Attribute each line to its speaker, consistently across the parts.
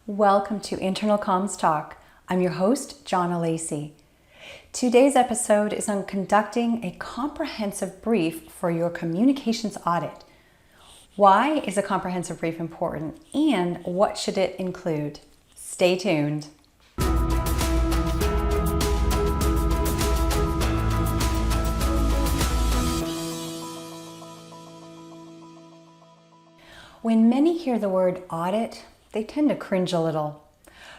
Speaker 1: Welcome to Internal Comms Talk. I'm your host, Jonna Lacey. Today's episode is on conducting a comprehensive brief for your communications audit. Why is a comprehensive brief important and what should it include? Stay tuned. When many hear the word audit, they tend to cringe a little.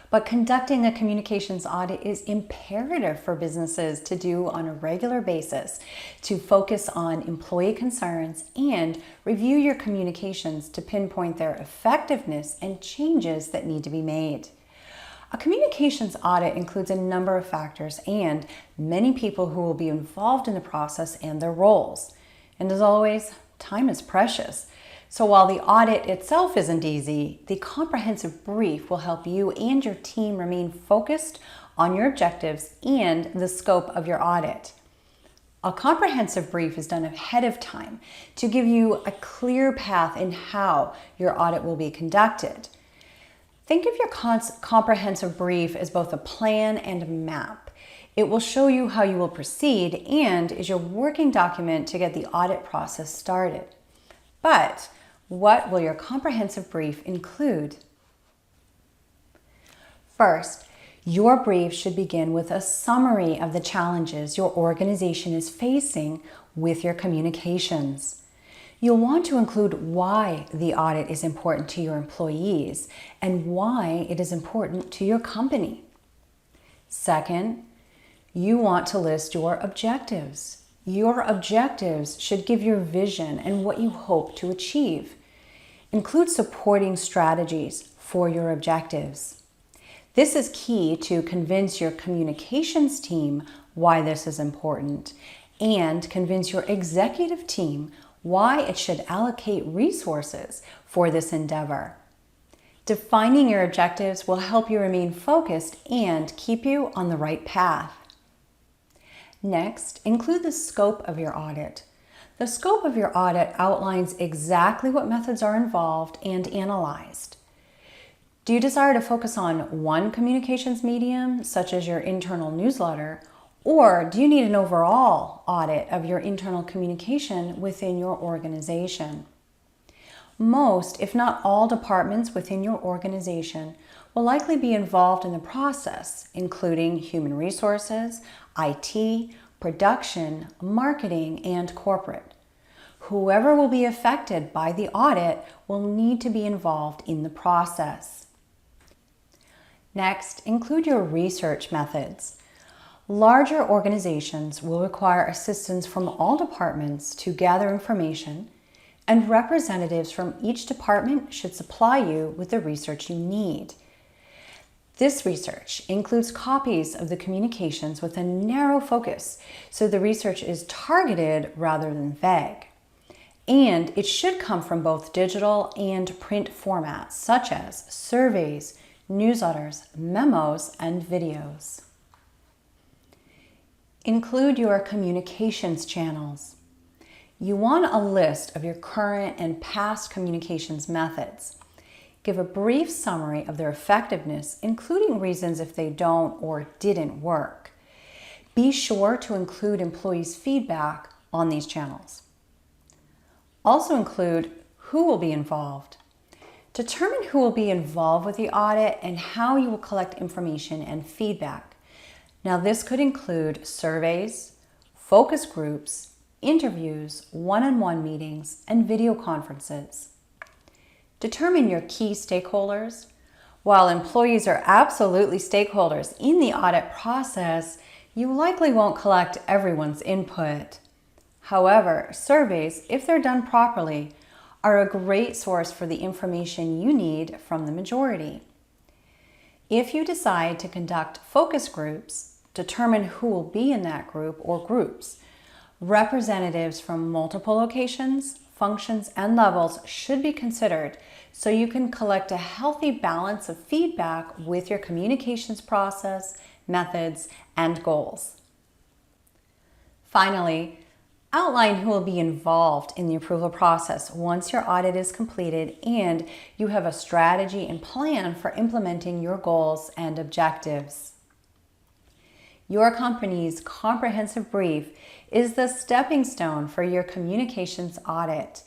Speaker 1: But conducting a communications audit is imperative for businesses to do on a regular basis to focus on employee concerns and review your communications to pinpoint their effectiveness and changes that need to be made. A communications audit includes a number of factors and many people who will be involved in the process and their roles. And as always, time is precious. So while the audit itself isn't easy, the comprehensive brief will help you and your team remain focused on your objectives and the scope of your audit. A comprehensive brief is done ahead of time to give you a clear path in how your audit will be conducted. Think of your comprehensive brief as both a plan and a map. It will show you how you will proceed and is your working document to get the audit process started. But what will your comprehensive brief include? First, your brief should begin with a summary of the challenges your organization is facing with your communications. You'll want to include why the audit is important to your employees and why it is important to your company. Second, you want to list your objectives. Your objectives should give your vision and what you hope to achieve. Include supporting strategies for your objectives. This is key to convince your communications team why this is important and convince your executive team why it should allocate resources for this endeavor. Defining your objectives will help you remain focused and keep you on the right path. Next, include the scope of your audit. The scope of your audit outlines exactly what methods are involved and analyzed. Do you desire to focus on one communications medium, such as your internal newsletter, or do you need an overall audit of your internal communication within your organization? Most, if not all, departments within your organization will likely be involved in the process, including human resources, IT, production, marketing, and corporate. Whoever will be affected by the audit will need to be involved in the process. Next, include your research methods. Larger organizations will require assistance from all departments to gather information, and representatives from each department should supply you with the research you need. This research includes copies of the communications with a narrow focus, so the research is targeted rather than vague. And it should come from both digital and print formats, such as surveys, newsletters, memos, and videos. Include your communications channels. You want a list of your current and past communications methods. Give a brief summary of their effectiveness, including reasons if they don't or didn't work. Be sure to include employees' feedback on these channels. Also include who will be involved. Determine who will be involved with the audit and how you will collect information and feedback. Now, this could include surveys, focus groups, interviews, one-on-one meetings, and video conferences. Determine your key stakeholders. While employees are absolutely stakeholders in the audit process, you likely won't collect everyone's input. However, surveys, if they're done properly, are a great source for the information you need from the majority. If you decide to conduct focus groups, determine who will be in that group or groups. Representatives from multiple locations, functions, and levels should be considered so you can collect a healthy balance of feedback with your communications process, methods, and goals. Finally, Outline who will be involved in the approval process once your audit is completed and you have a strategy and plan for implementing your goals and objectives. Your company's comprehensive brief is the stepping stone for your communications audit.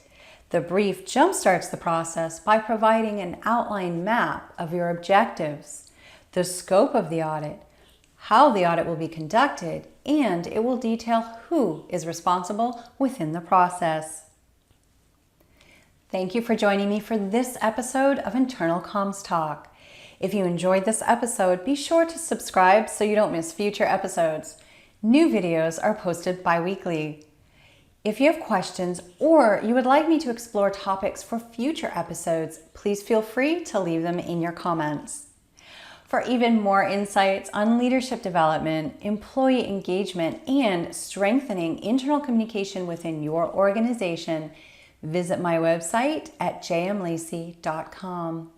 Speaker 1: The brief jumpstarts the process by providing an outline map of your objectives, the scope of the audit, how the audit will be conducted, and it will detail who is responsible within the process. Thank you for joining me for this episode of Internal Comms Talk. If you enjoyed this episode, be sure to subscribe so you don't miss future episodes. New videos are posted bi-weekly. If you have questions or you would like me to explore topics for future episodes, please feel free to leave them in your comments. For even more insights on leadership development, employee engagement, and strengthening internal communication within your organization, visit my website at jmlacey.com.